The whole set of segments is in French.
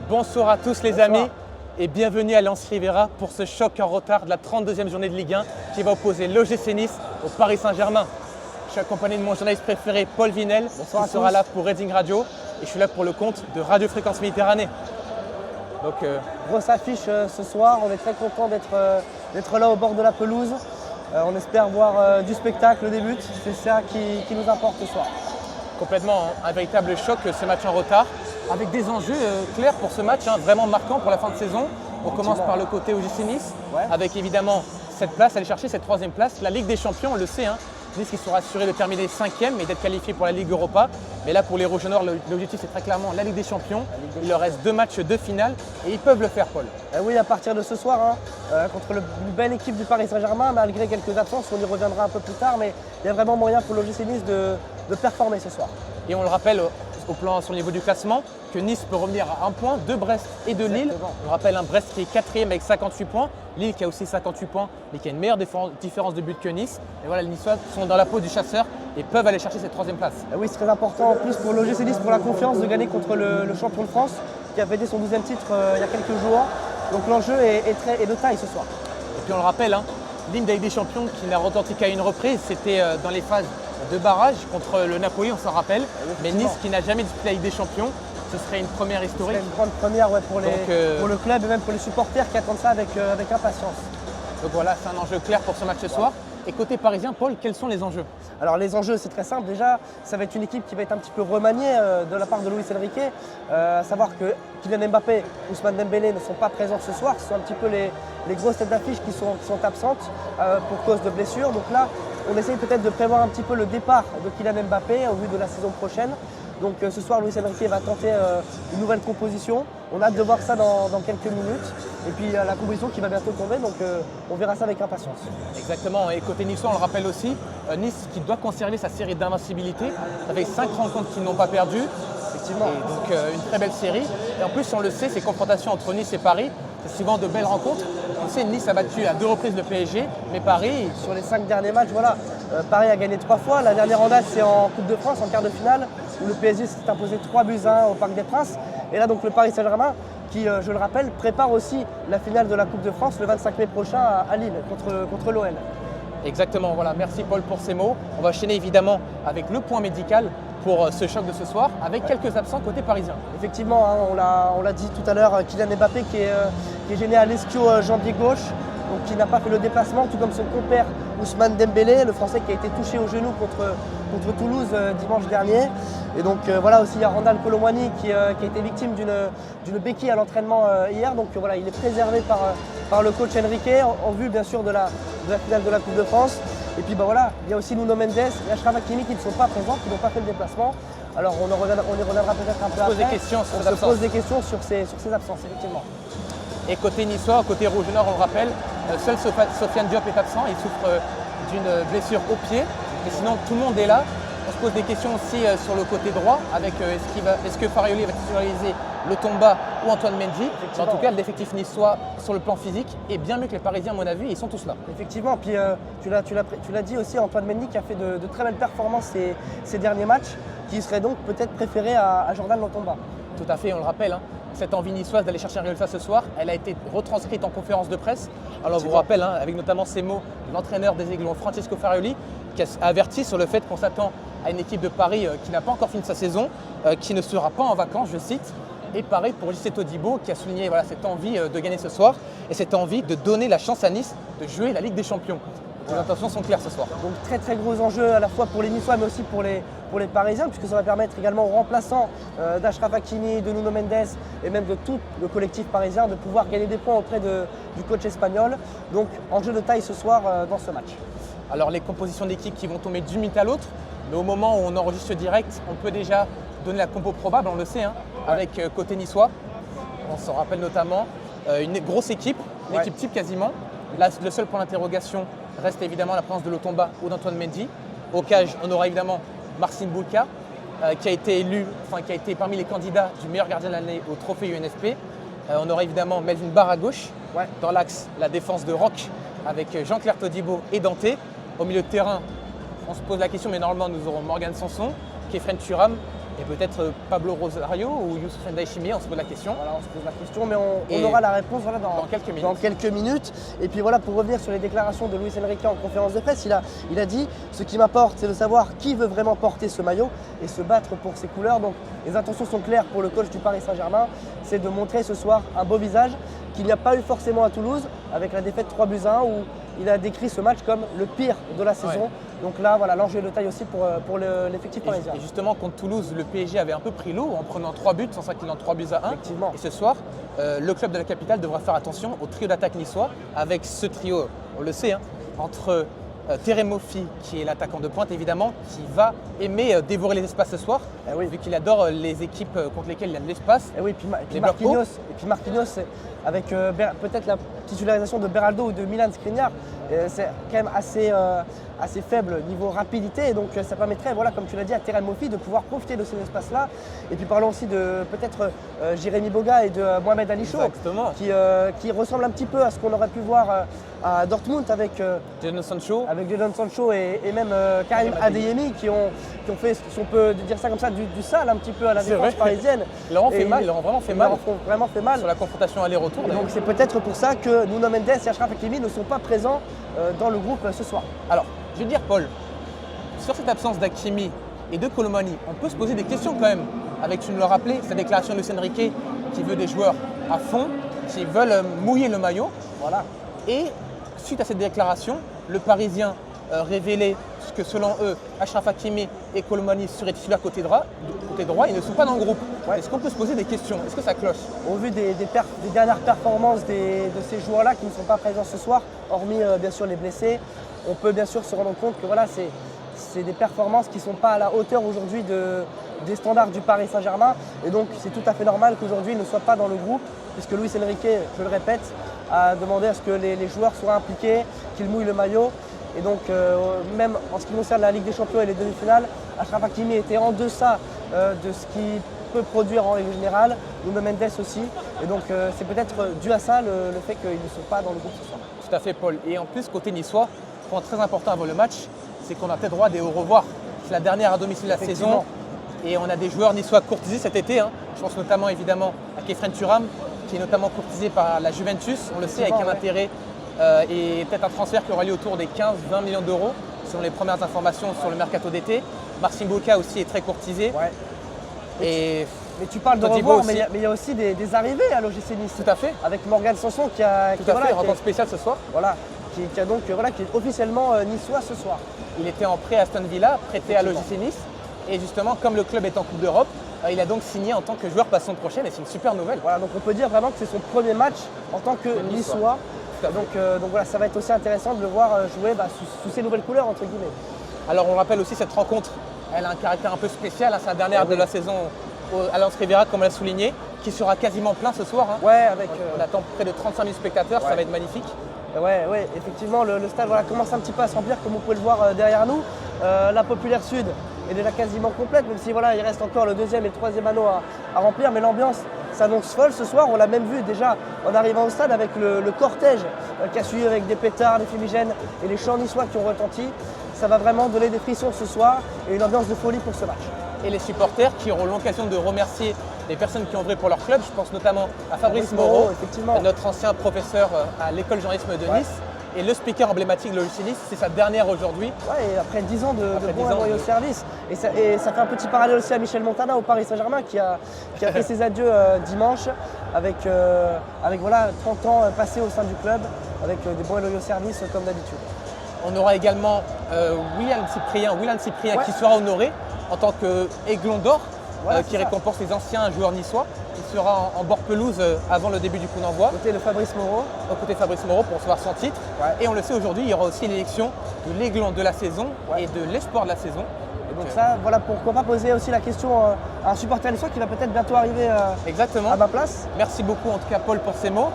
Bonsoir à tous les amis et bienvenue à Lens Rivera pour ce choc en retard de la 32e journée de Ligue 1 qui va opposer l'OGC Nice au Paris Saint-Germain. Je suis accompagné de mon journaliste préféré Paul Vinel qui sera là pour Reading Radio et je suis là pour le compte de Radio Fréquence Méditerranée. Donc, grosse affiche ce soir, on est très content d'être là au bord de la pelouse. On espère voir du spectacle au début, c'est ça qui nous importe ce soir. Complètement, un véritable choc ce match en retard avec des enjeux clairs pour ce match, vraiment marquant pour la fin de saison. On commence par le côté OGC Nice avec évidemment cette place, aller chercher cette troisième place. La Ligue des Champions, on le sait, Nice qui sera assuré de terminer 5e et d'être qualifié pour la Ligue Europa. Mais là, pour les Rouges et Noirs, l'objectif c'est très clairement la Ligue des Champions. Il leur reste 2 matchs de finale et ils peuvent le faire, Paul. Oui, à partir de ce soir, contre une belle équipe du Paris Saint-Germain, malgré quelques absences, on y reviendra un peu plus tard, mais il y a vraiment moyen pour l'OGC Nice de performer ce soir. Et on le rappelle sur le niveau du classement, que Nice peut revenir à 1 point de Brest et de Lille. On rappelle Brest qui est 4e avec 58 points, Lille qui a aussi 58 points, mais qui a une meilleure différence de but que Nice. Et voilà, les Niçois sont dans la peau du chasseur et peuvent aller chercher cette 3e place. Et oui, c'est très important en plus pour l'OGC Nice, pour la confiance de gagner contre le champion de France, qui a fêté son 12e titre il y a quelques jours. Donc l'enjeu est de taille ce soir. Et puis on le rappelle, l'hymne de la Ligue des Champions qui n'a retenti qu'à une reprise, c'était dans les phases de barrage contre le Napoli, on s'en rappelle. Mais Nice qui n'a jamais disputé la Ligue des Champions, ce serait une première historique. Ce serait une grande première pour le club et même pour les supporters qui attendent ça avec impatience. Donc voilà, c'est un enjeu clair pour ce match ce soir. Et côté parisien, Paul, quels sont les enjeux? Alors les enjeux, c'est très simple. Déjà, ça va être une équipe qui va être un petit peu remaniée de la part de Luis Enrique. À savoir que Kylian Mbappé, Ousmane Dembélé ne sont pas présents ce soir. Ce sont un petit peu les grosses têtes d'affiche qui sont absentes pour cause de blessures. Donc là, on essaye peut-être de prévoir un petit peu le départ de Kylian Mbappé au vu de la saison prochaine. Donc ce soir, Luis Enrique va tenter une nouvelle composition. On a hâte de voir ça dans quelques minutes. Et puis la composition qui va bientôt tomber, donc on verra ça avec impatience. Exactement, et côté niçois, on le rappelle aussi, Nice qui doit conserver sa série d'invincibilité avec 5 rencontres qu'ils n'ont pas perdues. Effectivement. Et donc une très belle série. Et en plus, on le sait, ces confrontations entre Nice et Paris, c'est souvent de belles rencontres. On sait, Nice a battu à 2 reprises le PSG, mais Paris… Sur les 5 derniers matchs, voilà, Paris a gagné 3 fois. La dernière en date, c'est en Coupe de France, en quart de finale, où le PSG s'est imposé 3-1 au Parc des Princes. Et là, donc, le Paris Saint-Germain, qui, je le rappelle, prépare aussi la finale de la Coupe de France le 25 mai prochain à Lille, contre l'OL. Exactement, voilà, merci Paul pour ces mots. On va enchaîner évidemment avec le point médical pour ce choc de ce soir, avec quelques absents côté parisien. Effectivement, on l'a dit tout à l'heure, Kylian Mbappé qui est gêné à l'ischio-jambier gauche, donc qui n'a pas fait le déplacement, tout comme son compère Ousmane Dembélé, le Français qui a été touché au genou contre Toulouse dimanche dernier. Et donc voilà, aussi il y a Randal Colomwani qui a été victime d'une béquille à l'entraînement hier. Donc voilà, il est préservé par le coach Enrique en vue bien sûr de la finale de la Coupe de France. Et puis voilà, il y a aussi Nuno Mendes et Achraf Hakimi qui ne sont pas présents, qui n'ont pas fait le déplacement. Alors on y reviendra peut-être un peu après. On se pose des questions sur ces absences, effectivement. Et côté niçois, côté rouge et nord, on le rappelle, seul Sofiane Diop est absent, il souffre d'une blessure au pied. Mais sinon, tout le monde est là. On se pose des questions aussi sur le côté droit, avec est-ce que Farioli va titulariser Lotomba ou Antoine Mendy. En tout cas, l'effectif niçois, sur le plan physique, est bien mieux que les Parisiens, à mon avis, ils sont tous là. Effectivement, puis tu l'as dit aussi, Antoine Mendy qui a fait de très belles performances ces derniers matchs, qui serait donc peut-être préféré à Jordan Lotomba. Tout à fait, on le rappelle, cette envie niçoise d'aller chercher un résultat ce soir, elle a été retranscrite en conférence de presse. Alors je vous rappelle, avec notamment ces mots de l'entraîneur des Aiglons, Francesco Farioli, qui a averti sur le fait qu'on s'attend à une équipe de Paris qui n'a pas encore fini sa saison, qui ne sera pas en vacances, je cite. Et pareil pour J.C. Todibo qui a souligné cette envie de gagner ce soir et cette envie de donner la chance à Nice de jouer la Ligue des Champions. Les intentions sont claires ce soir. Donc très très gros enjeu à la fois pour les Niçois mais aussi pour les Parisiens, puisque ça va permettre également aux remplaçants d'Achraf Hakimi, de Nuno Mendes et même de tout le collectif parisien de pouvoir gagner des points auprès du coach espagnol. Donc enjeu de taille ce soir dans ce match. Alors les compositions d'équipe qui vont tomber d'une minute à l'autre, mais au moment où on enregistre ce direct, on peut déjà donner la compo probable, on le sait, avec côté niçois. On s'en rappelle notamment une grosse équipe, une équipe type quasiment. Là, le seul point d'interrogation reste évidemment la présence de Lotomba ou d'Antoine Mendy. Au cage, on aura évidemment Marcin Bulka, qui a été parmi les candidats du meilleur gardien de l'année au trophée UNFP. On aura évidemment Melvin Barr à gauche. Dans l'axe, la défense de Roch avec Jean-Claire Todibo et Dante. Au milieu de terrain, on se pose la question, mais normalement nous aurons Morgan Sanson, Kefren Thuram, Et peut-être Pablo Rosario ou Youssouf Ndaï, on se pose la question. Voilà, on se pose la question, mais on aura la réponse voilà, dans quelques minutes. Et puis voilà, pour revenir sur les déclarations de Luis Enrique en conférence de presse, il a dit « Ce qui m'apporte, c'est de savoir qui veut vraiment porter ce maillot et se battre pour ses couleurs. » Donc les intentions sont claires pour le coach du Paris Saint-Germain, c'est de montrer ce soir un beau visage qu'il n'y a pas eu forcément à Toulouse, avec la défaite 3-1 où il a décrit ce match comme le pire de la saison. Ouais. Donc là, voilà, l'enjeu est de taille aussi pour l'effectif parisien. Et justement, contre Toulouse, le PSG avait un peu pris l'eau en prenant 3 buts, sans s'inclinant 3-1. Effectivement. Et ce soir, le club de la capitale devra faire attention au trio d'attaque niçois, avec ce trio, on le sait, entre Terem Moffi, qui est l'attaquant de pointe évidemment, qui va aimer dévorer les espaces ce soir, vu qu'il adore les équipes contre lesquelles il y a de l'espace. Et puis Marquinhos, avec peut-être la titularisation de Beraldo ou de Milan Skriniar, c'est quand même assez faible niveau rapidité. Et donc ça permettrait, voilà, comme tu l'as dit, à Terem Moffi de pouvoir profiter de ces espaces-là. Et puis parlons aussi de peut-être Jérémy Boga et de Mohamed Ali Sow, qui ressemblent un petit peu à ce qu'on aurait pu voir à Dortmund avec Jadon Sancho et même Karim Adeyemi qui ont fait, si on peut dire ça comme ça, du sale un petit peu à la défense parisienne. Ils leur ont vraiment fait mal. Sur la confrontation aller-retour. Donc c'est peut-être pour ça que Nuno Mendes et Achraf Hakimi ne sont pas présents dans le groupe ce soir. Alors, je veux dire, Paul, sur cette absence d'Hakimi et de Colomani, on peut se poser des questions quand même. Avec, tu nous l'as rappelé, sa déclaration de Luis Enrique qui veut des joueurs à fond, qui veulent mouiller le maillot. Voilà. Et suite à cette déclaration, le Parisien révélait que selon eux, Achraf Hakimi et Colomani seraient titulaires côté droit, ils ne sont pas dans le groupe. Ouais. Est-ce qu'on peut se poser des questions? Est-ce que ça cloche? Au vu des dernières performances de ces joueurs-là qui ne sont pas présents ce soir, hormis bien sûr les blessés, on peut bien sûr se rendre compte que voilà, c'est des performances qui ne sont pas à la hauteur aujourd'hui des standards du Paris Saint-Germain. Et donc c'est tout à fait normal qu'aujourd'hui ils ne soient pas dans le groupe, puisque Luis Enrique, je le répète, a demandé à ce que les joueurs soient impliqués, qu'ils mouillent le maillot. Et donc même en ce qui concerne la Ligue des Champions et les demi-finales, Achraf Hakimi était en deçà de ce qu'il peut produire en règle générale, Nuno Mendes aussi. Et donc c'est peut-être dû à ça le fait qu'ils ne sont pas dans le groupe ce soir. Tout à fait, Paul. Et en plus, côté niçois, point très important avant le match, c'est qu'on a peut-être droit à des au revoir. C'est la dernière à domicile de la saison. Et on a des joueurs niçois courtisés cet été. Je pense notamment évidemment à Kefren Turam, qui est notamment courtisé par la Juventus, on le sait, avec un intérêt et peut-être un transfert qui aura lieu autour des 15-20 millions d'euros, selon les premières informations sur le mercato d'été. Marcin Boka aussi est très courtisé. Ouais. Mais tu parles de revoir, mais il y a aussi des arrivées à l'OGC Nice. Tout à fait. Avec Morgan Sanson qui a rencontre spéciale ce soir. Voilà, qui est officiellement niçois ce soir. Il était en prêt à Aston Villa, prêté à l'OGC Nice. Et justement, comme le club est en Coupe d'Europe, il a donc signé en tant que joueur pour la saison prochaine et c'est une super nouvelle. Voilà, donc on peut dire vraiment que c'est son premier match en tant que niçois. Donc voilà, ça va être aussi intéressant de le voir jouer sous ses nouvelles couleurs, entre guillemets. Alors on rappelle aussi cette rencontre, elle a un caractère un peu spécial, c'est la dernière de la saison à Allianz Riviera, comme elle l'a souligné, qui sera quasiment plein ce soir. Ouais, on attend près de 35 000 spectateurs, ça va être magnifique. Ouais, effectivement, le stade commence un petit peu à se remplir, comme vous pouvez le voir derrière nous. La Populaire Sud est déjà quasiment complète, même si il reste encore le deuxième et le troisième anneau à remplir, mais l'ambiance s'annonce folle ce soir. On l'a même vu déjà en arrivant au stade avec le cortège qui a suivi avec des pétards, des fumigènes et les chants niçois qui ont retenti. Ça va vraiment donner des frissons ce soir et une ambiance de folie pour ce match. Et les supporters qui auront l'occasion de remercier les personnes qui ont œuvré pour leur club. Je pense notamment à Fabrice Moreau, notre ancien professeur à l'école journalisme de Nice. Et le speaker emblématique de l'OGC Nice, c'est sa dernière aujourd'hui. Ouais, et après 10 ans de bons et loyaux services. Et ça fait un petit parallèle aussi à Michel Montana au Paris Saint-Germain qui a fait ses adieux dimanche avec 30 ans passés au sein du club, avec des bons et loyaux services comme d'habitude. On aura également Willian Cyprien qui sera honoré en tant qu'aiglon d'or qui récompense les anciens joueurs niçois. Il sera en bord pelouse avant le début du coup d'envoi. Côté de Fabrice Moreau. Côté Fabrice Moreau pour recevoir son titre. Ouais. Et on le sait aujourd'hui, il y aura aussi l'élection de l'aiglon de la saison et de l'espoir de la saison. Et donc ça, voilà pourquoi pas poser aussi la question à un supporter niçois qui va peut-être bientôt arriver à ma place. Merci beaucoup en tout cas Paul pour ces mots.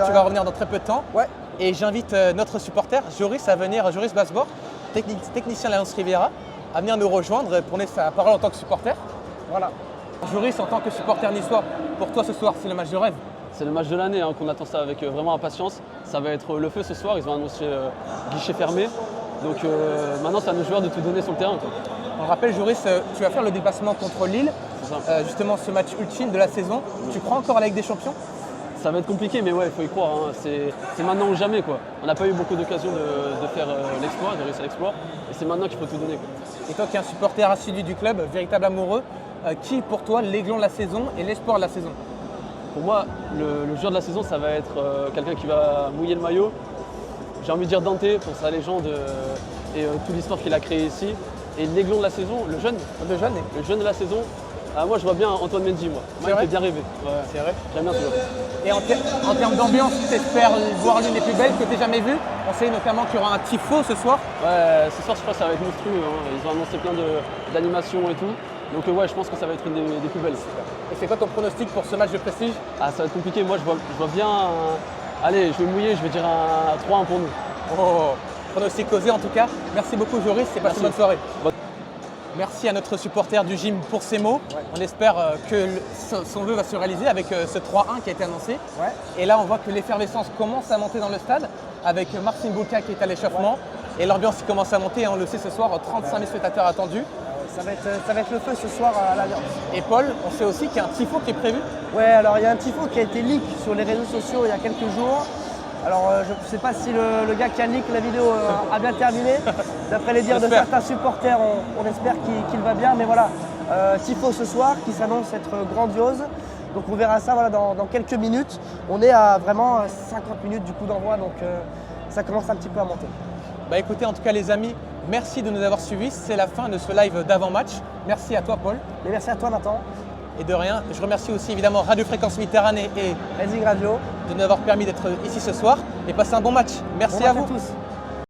Tu vas revenir dans très peu de temps. Ouais. Et j'invite notre supporter, Joris, à venir, Joris Basbord, technicien de l'Allianz Riviera, à venir nous rejoindre pour donner sa parole en tant que supporter. Voilà. Joris, en tant que supporter niçois, pour toi ce soir, c'est le match de rêve? C'est le match de l'année, qu'on attend ça avec vraiment impatience. Ça va être le feu ce soir, ils vont annoncer guichet fermé. Donc maintenant, c'est à nos joueurs de tout donner sur le terrain. On rappelle, Joris, tu vas faire le déplacement contre Lille. justement ce match ultime de la saison. Tu crois encore à la Ligue des Champions? Ça va être compliqué, mais ouais, il faut y croire. Hein. C'est maintenant ou jamais, quoi. On n'a pas eu beaucoup d'occasions de faire l'exploit, de réussir l'exploit. Et c'est maintenant qu'il faut tout donner, quoi. Et toi qui es un supporter assidu du club, véritable amoureux, qui pour toi l'aiglon de la saison et l'espoir de la saison? Pour moi, le joueur de la saison, ça va être quelqu'un qui va mouiller le maillot. J'ai envie de dire Dante pour sa légende et toute l'histoire qu'il a créée ici. Et l'aiglon de la saison, le jeune de la saison, moi je vois bien Antoine Mendy, moi. Moi, il me fait bien rêver. Ouais. C'est vrai. J'aime bien ce joueur. Et en termes d'ambiance, tu espères voir l'une des plus belles que tu aies jamais vues. On sait notamment qu'il y aura un tifo ce soir. Ouais, ce soir, je crois que ça va être monstrueux. Hein. Ils ont annoncé plein d'animations et tout. Donc ouais, je pense que ça va être une des plus belles. Et c'est quoi ton pronostic pour ce match de prestige? Ah, ça va être compliqué. Moi, je vois bien. Allez, je vais mouiller, je vais dire un 3-1 pour nous. Oh, pronostic causé en tout cas. Merci beaucoup Joris, c'est passé une bonne soirée. Bon. Merci à notre supporter du gym pour ses mots. Ouais. On espère que son vœu va se réaliser avec ce 3-1 qui a été annoncé. Ouais. Et là, on voit que l'effervescence commence à monter dans le stade avec Marcin Bulka qui est à l'échauffement. Ouais. Et l'ambiance commence à monter. On le sait ce soir, 35 000 spectateurs attendus. Ça va être le feu ce soir à l'Alliance. Et Paul, on sait aussi qu'il y a un tifo qui est prévu. Ouais, alors il y a un tifo qui a été leak sur les réseaux sociaux il y a quelques jours. Alors je ne sais pas si le gars qui a leak la vidéo a bien terminé. D'après les dires de certains supporters, on espère qu'il va bien. Mais voilà, tifo ce soir qui s'annonce être grandiose. Donc on verra ça voilà, dans quelques minutes. On est à vraiment 50 minutes du coup d'envoi, donc ça commence un petit peu à monter. Bah écoutez, en tout cas les amis, merci de nous avoir suivis. C'est la fin de ce live d'avant-match. Merci à toi Paul. Et merci à toi Nathan. Et de rien, je remercie aussi évidemment Radio Fréquence Méditerranée et Racing Radio de nous avoir permis d'être ici ce soir et passer un bon match. Merci à vous. Tous.